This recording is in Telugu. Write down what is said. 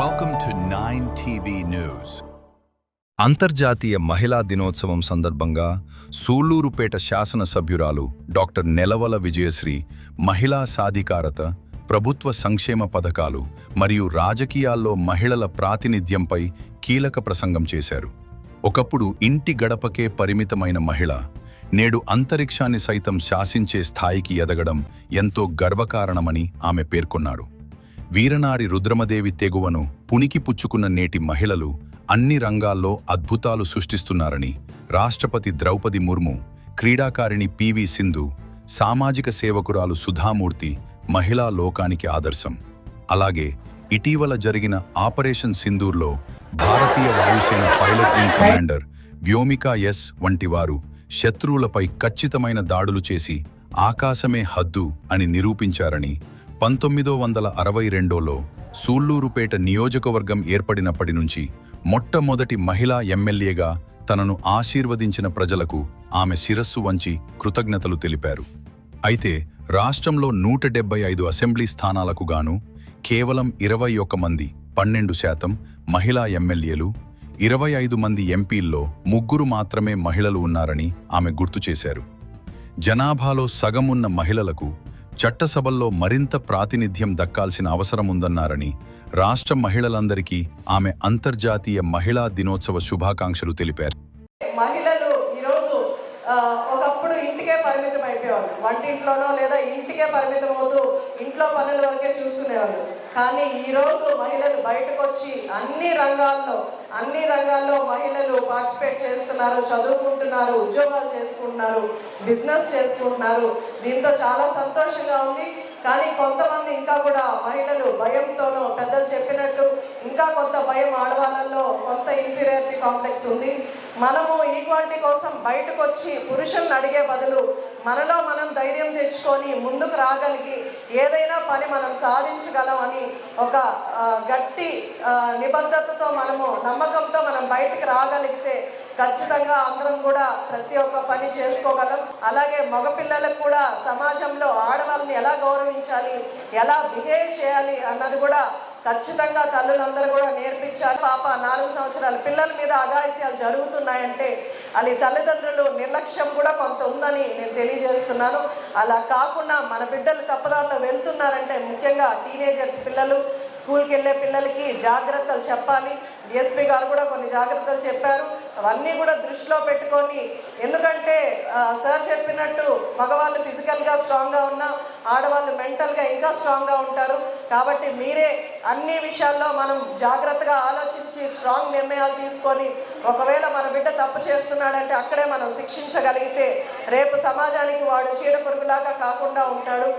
Welcome to 9 TV News. అంతర్జాతీయ మహిళా దినోత్సవం సందర్భంగా సూళ్లూరుపేట శాసనసభ్యురాలు డాక్టర్ నెలవల విజయశ్రీ మహిళా సాధికారత, ప్రభుత్వ సంక్షేమ పథకాలు మరియు రాజకీయాల్లో మహిళల ప్రాతినిధ్యంపై కీలక ప్రసంగం చేశారు. ఒకప్పుడు ఇంటి గడపకే పరిమితమైన మహిళ నేడు అంతరిక్షాన్ని సైతం శాసించే స్థాయికి ఎదగడం ఎంతో గర్వకారణమని ఆమె పేర్కొన్నారు. వీరనారి రుద్రమదేవి తెగువను పునికి పుచ్చుకున్న నేటి మహిళలు అన్ని రంగాల్లో అద్భుతాలు సృష్టిస్తున్నారని రాష్ట్రపతి ద్రౌపది ముర్ము, క్రీడాకారిణి పివి సింధు, సామాజిక సేవకురాలు సుధామూర్తి మహిళా లోకానికి ఆదర్శం. అలాగే ఇటీవల జరిగిన ఆపరేషన్ సింధూర్లో భారతీయ వాయుసేన pilot wing commander Vyomika S వంటి వారు శత్రువులపై ఖచ్చితమైన దాడులు చేసి ఆకాశమే హద్దు అని నిరూపించారని 1962లో సూళ్లూరుపేట నియోజకవర్గం ఏర్పడినప్పటి నుంచి మొట్టమొదటి మహిళా ఎమ్మెల్యేగా తనను ఆశీర్వదించిన ప్రజలకు ఆమె శిరస్సు వంచి కృతజ్ఞతలు తెలిపారు. అయితే రాష్ట్రంలో 175 అసెంబ్లీ స్థానాలకు గాను కేవలం 21 మంది 12% మహిళా ఎమ్మెల్యేలు, 25 మంది ఎంపీల్లో 3 మాత్రమే మహిళలు ఉన్నారని ఆమె గుర్తు చేశారు. జనాభాలో సగమున్న మహిళలకు చట్టసభల్లో మరింత ప్రాతినిధ్యం దక్కాల్సిన అవసరముందన్నారని రాష్ట్ర మహిళలందరికీ ఆమె అంతర్జాతీయ మహిళా దినోత్సవ శుభాకాంక్షలు తెలిపారు. మహిళలు ఈరోజు ఒకప్పుడు ఇంటికే పరిమితం అయిపోయేవాళ్ళు, వంటింట్లోనో లేదా ఇంటికే పరిమితం అవుతూ ఇంట్లో పనుల వరకే చూసుకునేవాళ్ళు. కానీ ఈరోజు మహిళలు బయటకు వచ్చి అన్ని రంగాల్లో మహిళలు పార్టిసిపేట్ చేస్తున్నారు, చదువుకుంటున్నారు, ఉద్యోగాలు చేసుకుంటున్నారు, బిజినెస్ చేసుకుంటున్నారు. దీంతో చాలా సంతోషంగా ఉంది. కానీ కొంతమంది ఇంకా కూడా మహిళలు భయంతోనో, పెద్దలు చెప్పినట్టు ఇంకా కొంత భయం ఆడవాళ్ళల్లో కొంత ఇన్ఫీరియారిటీ కాంప్లెక్స్ ఉంది. మనము ఈక్వాలిటీ కోసం బయటకు వచ్చి పురుషులను అడిగే బదులు మనలో మనం ధైర్యం తెచ్చుకొని ముందుకు రాగలిగి ఏదైనా పని మనం సాధించగలమని ఒక గట్టి నిబద్ధతతో మనము నమ్మకంతో మనం బయటికి రాగలిగితే ఖచ్చితంగా అందరం కూడా ప్రతి ఒక్క పని చేసుకోగలం. అలాగే మగపిల్లలకు కూడా సమాజంలో ఆడవాళ్ళని ఎలా గౌరవించాలి, ఎలా బిహేవ్ చేయాలి అన్నది కూడా ఖచ్చితంగా తల్లులందరూ కూడా నేర్పించాలి. పాప 4 సంవత్సరాల పిల్లల మీద అఘాయిత్యాలు జరుగుతున్నాయంటే అది తల్లిదండ్రులు నిర్లక్ష్యం కూడా కొంత ఉందని నేను తెలియజేస్తున్నాను. అలా కాకుండా మన బిడ్డలు తప్పుదారిలో వెళ్తున్నారంటే ముఖ్యంగా టీనేజర్స్ పిల్లలు, స్కూల్కి వెళ్ళే పిల్లలకి జాగ్రత్తలు చెప్పాలి. డిఎస్పీ గారు కూడా కొన్ని జాగ్రత్తలు చెప్పారు. అవన్నీ కూడా దృష్టిలో పెట్టుకొని, ఎందుకంటే సార్ చెప్పినట్టు మగవాళ్ళు ఫిజికల్గా స్ట్రాంగ్గా ఉన్నా ఆడవాళ్ళు మెంటల్గా ఇంకా స్ట్రాంగ్గా ఉంటారు. కాబట్టి మీరే అన్ని విషయాల్లో మనం జాగ్రత్తగా ఆలోచించి స్ట్రాంగ్ నిర్ణయాలు తీసుకొని ఒకవేళ మన బిడ్డ తప్పు చేస్తున్నాడంటే అక్కడే మనం శిక్షించగలిగితే రేపు సమాజానికి వాడు చీడ పురుగులాగా కాకుండా ఉంటాడు.